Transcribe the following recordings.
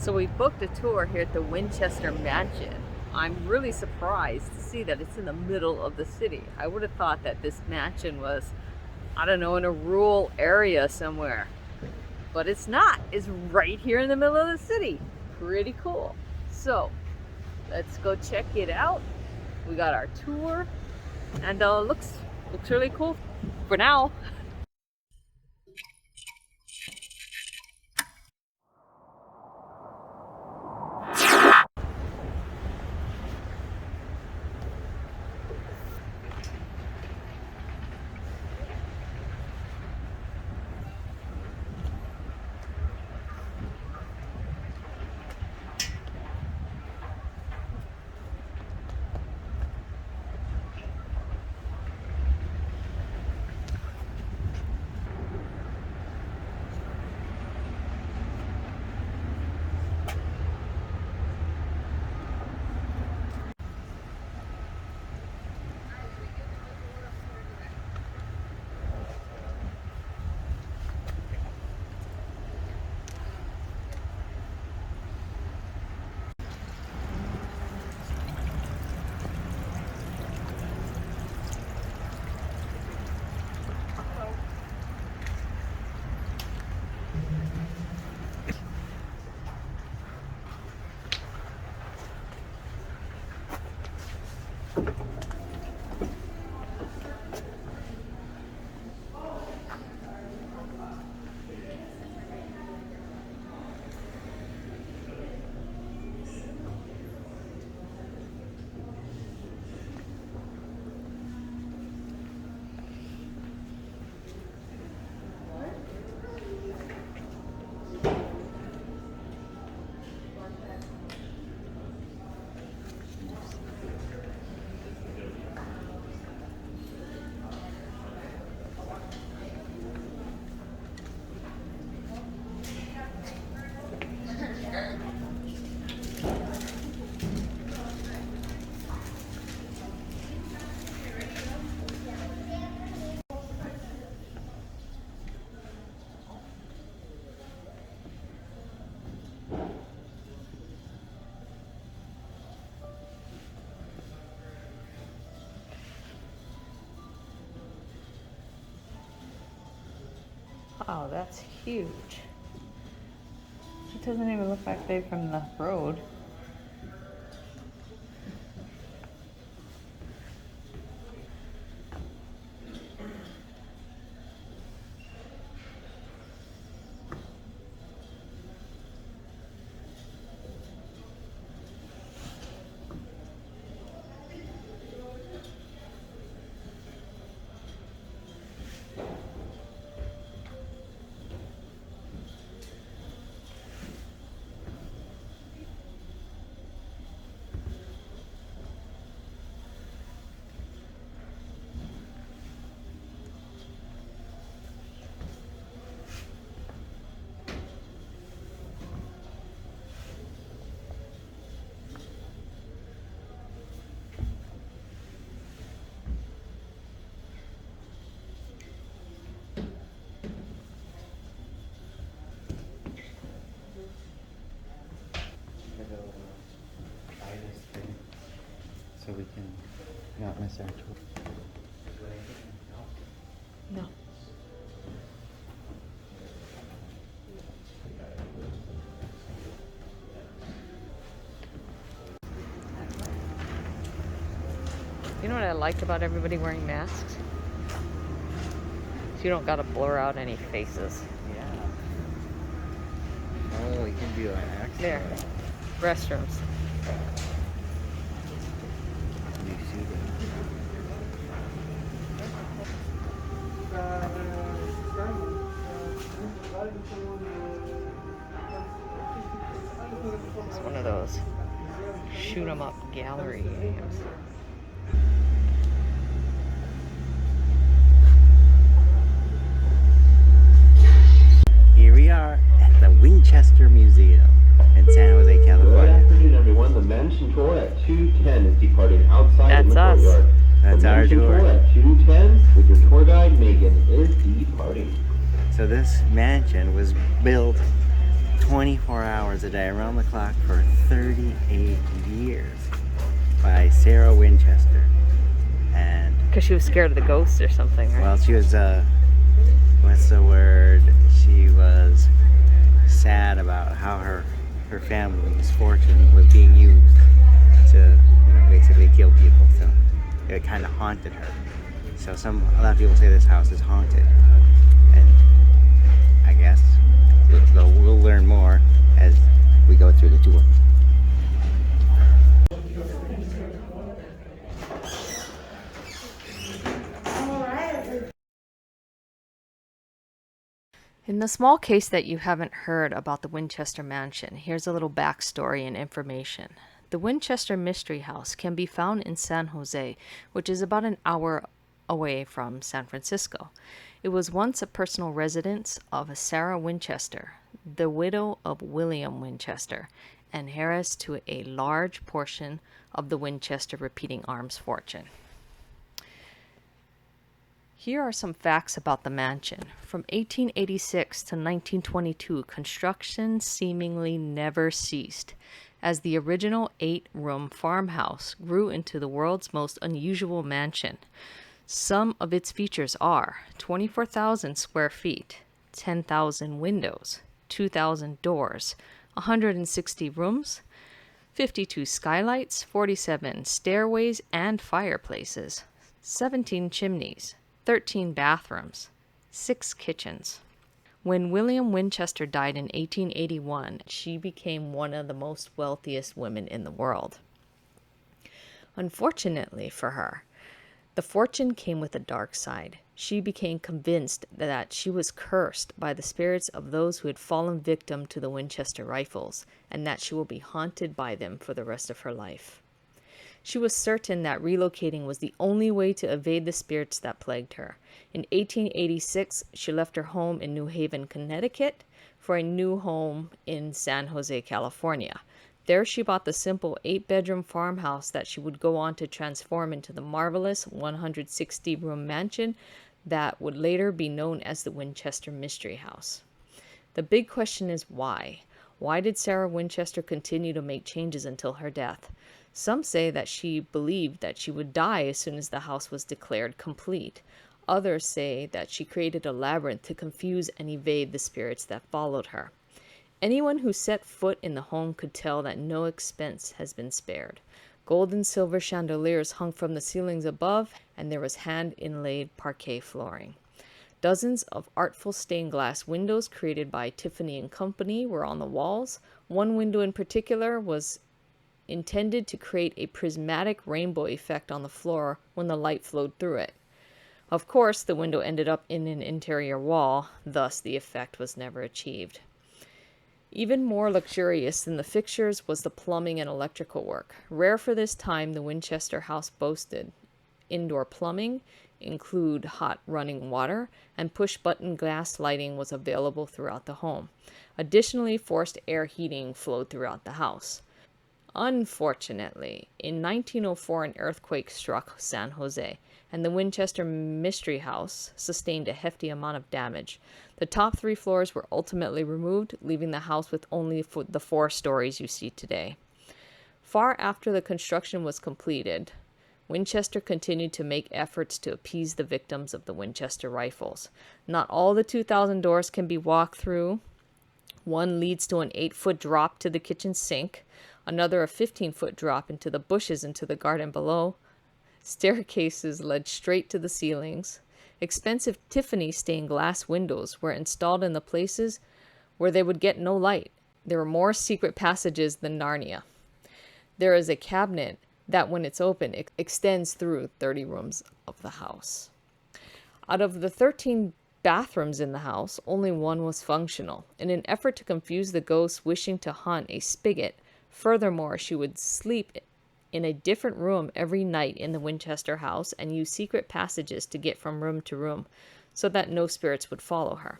So we booked a tour here at the Winchester Mansion. I'm really surprised to see that it's in the middle of the city. I would have thought that this mansion was, I don't know, in a rural area somewhere. But it's not. It's right here in the middle of the city. Pretty cool. So let's go check it out. We got our tour and looks really cool for now. Wow, that's huge. It doesn't even look like they're from the road. So we can not miss our tour. No. You know what I like about everybody wearing masks? So you don't gotta blur out any faces. Yeah. Oh, we can do an accent. There. Restrooms. You see that? It's one of those shoot 'em up gallery games. Here we are at the Winchester Museum in San Jose, Good California. afternoon, everyone. The Mansion Tour at 2:10 is departing outside That's in the us. courtyard. That's the our Mansion tour. Tour at 2:10 with your tour guide Megan is departing. So this mansion was built 24 hours a day, around the clock for 38 years by Sarah Winchester. And Because she was scared of the ghosts or something, right? well, she was, what's the word? She was sad about how her family's fortune was being used to, basically kill people. So it kind of haunted her. So a lot of people say this house is haunted. And I guess we'll learn more as we go through the tour. In the small case that you haven't heard about the Winchester Mansion, here's a little backstory and information. The Winchester Mystery House can be found in San Jose, which is about an hour away from San Francisco. It was once a personal residence of Sarah Winchester, the widow of William Winchester, and heiress to a large portion of the Winchester repeating arms fortune. Here are some facts about the mansion. From 1886 to 1922, construction seemingly never ceased, as the original 8-room farmhouse grew into the world's most unusual mansion. Some of its features are 24,000 square feet, 10,000 windows, 2,000 doors, 160 rooms, 52 skylights, 47 stairways and fireplaces, 17 chimneys, 13 bathrooms, 6 kitchens. When William Winchester died in 1881, she became one of the most wealthiest women in the world. Unfortunately for her, the fortune came with a dark side. She became convinced that she was cursed by the spirits of those who had fallen victim to the Winchester rifles, and that she will be haunted by them for the rest of her life. She was certain that relocating was the only way to evade the spirits that plagued her. In 1886, she left her home in New Haven, Connecticut, for a new home in San Jose, California. There she bought the simple 8-bedroom farmhouse that she would go on to transform into the marvelous 160-room mansion that would later be known as the Winchester Mystery House. The big question is why? Why did Sarah Winchester continue to make changes until her death? Some say that she believed that she would die as soon as the house was declared complete. Others say that she created a labyrinth to confuse and evade the spirits that followed her. Anyone who set foot in the home could tell that no expense has been spared. Gold and silver chandeliers hung from the ceilings above, and there was hand-inlaid parquet flooring. Dozens of artful stained glass windows created by Tiffany & Company were on the walls. One window in particular was intended to create a prismatic rainbow effect on the floor when the light flowed through it. Of course, the window ended up in an interior wall, thus the effect was never achieved. Even more luxurious than the fixtures was the plumbing and electrical work. Rare for this time, the Winchester house boasted indoor plumbing, include hot running water, and push-button gas lighting was available throughout the home. Additionally, forced air heating flowed throughout the house. Unfortunately, in 1904 an earthquake struck San Jose, and the Winchester Mystery House sustained a hefty amount of damage. The top 3 floors were ultimately removed, leaving the house with only the 4 stories you see today. Far after the construction was completed, Winchester continued to make efforts to appease the victims of the Winchester rifles. Not all the 2,000 doors can be walked through. One leads to an 8-foot drop to the kitchen sink, another a 15-foot drop into the bushes into the garden below. Staircases led straight to the ceilings. Expensive Tiffany stained glass windows were installed in the places where they would get no light. There were more secret passages than Narnia. There is a cabinet that, when it's open, it extends through 30 rooms of the house. Out of the 13 bathrooms in the house, only one was functional, in an effort to confuse the ghosts wishing to haunt a spigot. Furthermore, she would sleep in a different room every night in the Winchester house and use secret passages to get from room to room so that no spirits would follow her.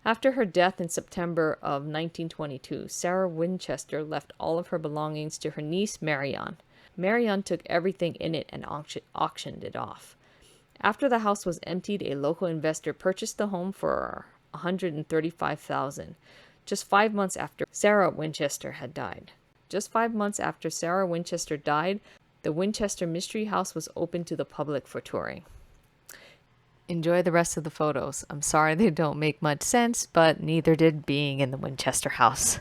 After her death in September of 1922, Sarah Winchester left all of her belongings to her niece Marion. Marion took everything in it and auctioned it off. After the house was emptied, a local investor purchased the home for $135,000. just 5 months after Sarah Winchester had died. Just 5 months after Sarah Winchester died, the Winchester Mystery House was open to the public for touring. Enjoy the rest of the photos. I'm sorry they don't make much sense, but neither did being in the Winchester house.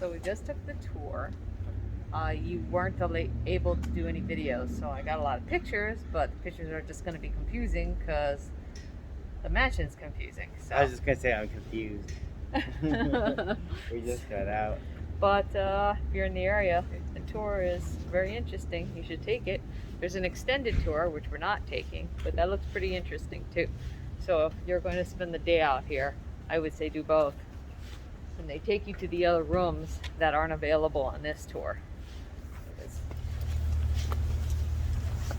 So we just took the tour. You weren't able to do any videos, so I got a lot of pictures, but the pictures are just going to be confusing because the mansion's confusing. So. I was just gonna say I'm confused. We just got out. But if you're in the area, the tour is very interesting. You should take it. There's an extended tour, which we're not taking, but that looks pretty interesting too. So if you're going to spend the day out here, I would say do both. And they take you to the other rooms that aren't available on this tour.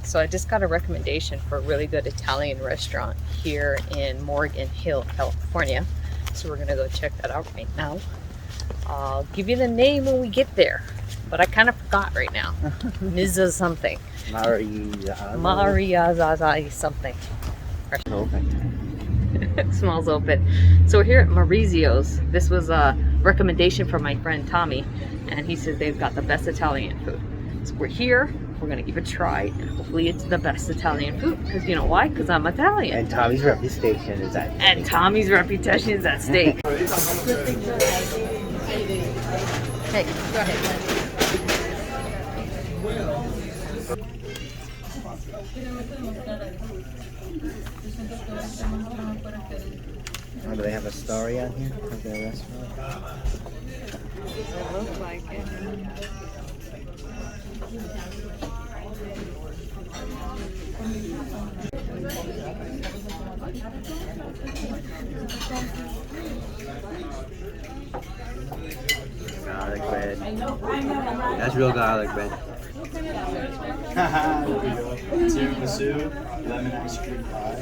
So I just got a recommendation for a really good Italian restaurant here in Morgan Hill, California. So we're gonna go check that out right now. I'll give you the name when we get there, but I kind of forgot right now. Nizza something. Maria something. It smells open. So we're here at Maurizio's. This was a recommendation from my friend Tommy, and he says they've got the best Italian food. So we're here. We're gonna give it a try, and hopefully it's the best Italian food. Because you know why? Because I'm Italian. And Tommy's reputation is at stake. And Tommy's reputation is at stake. Hey, go ahead. Oh, do they have a story on here of their restaurant? It looks like it. Garlic bread. That's real garlic bread. Tiramisu, lemon ice cream pie,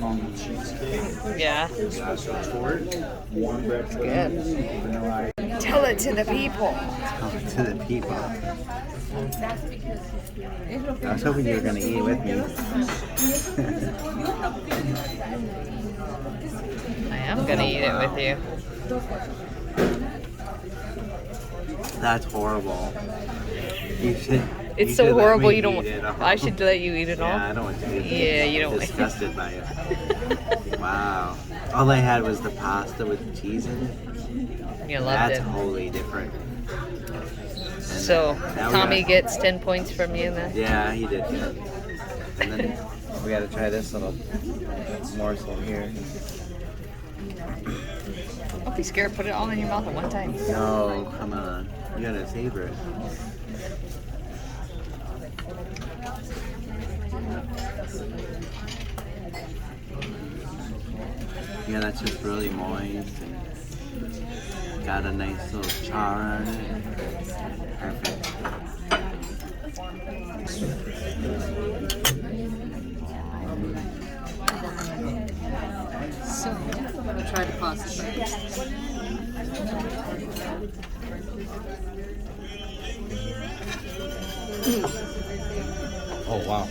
almond cheesecake, Yeah. espresso torte, warm bread pudding, vanilla ice. Tell it to the people. To the people. I was hoping you were going to eat with me. I am gonna eat it with you. That's horrible. You should. It's you so should let horrible. me You don't. eat it all. I should let you eat it all. Yeah, I don't want to eat it. Yeah, you don't. Disgusted by it. Wow. All I had was the pasta with cheese in it. You loved That's it. wholly different. So now we Tommy gotta- gets 10 points from you then. Yeah, he did. And then we got to try this little morsel here. Don't be scared. Put it all in your mouth at one time. No, come on. You gotta savor it. Yeah, that's just really moist and got a nice little char on it. Perfect. So I'm gonna try the pasta first. Oh, wow.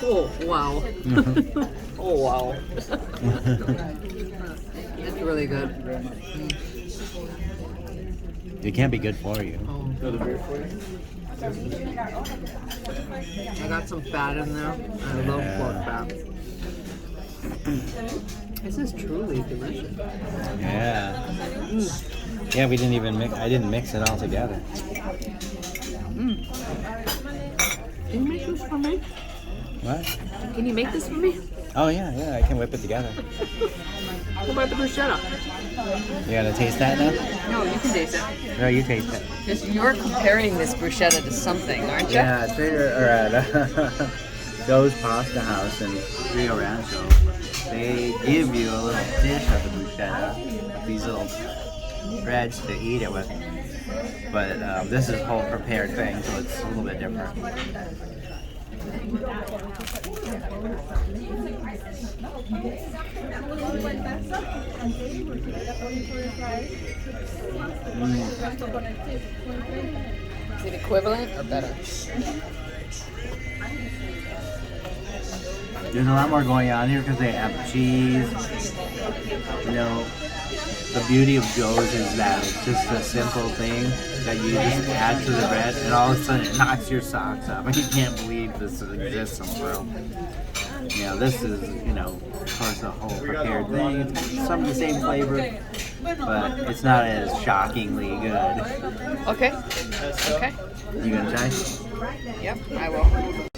Oh wow. Oh wow. It's really good. It can't be good for you. Another beer for you? I got some fat in there. I love pork fat. This is truly delicious. Yeah. Yeah, we didn't even mix. I didn't mix it all together. Can you make this for me? What? Can you make this for me? Oh yeah, yeah. I can whip it together. What about the bruschetta? You gotta taste that now? No, you can taste it. No, you taste it. Because you're comparing this bruschetta to something, aren't you? Yeah, it's right or at Joe's Pasta House in Rio Rancho. They give you a little dish of the bruschetta, these little breads to eat it with. But this is a whole prepared thing, so it's a little bit different. Is it equivalent or better? There's a lot more going on here because they have cheese. You know, the beauty of Joe's is that it's just a simple thing that you just add to the bread, and all of a sudden it knocks your socks off. I can't believe this exists somewhere. You know, this is, you know, of course, a whole prepared thing. It's some of the same flavor, but it's not as shockingly good. Okay. Okay. You gonna try? Yep, I will.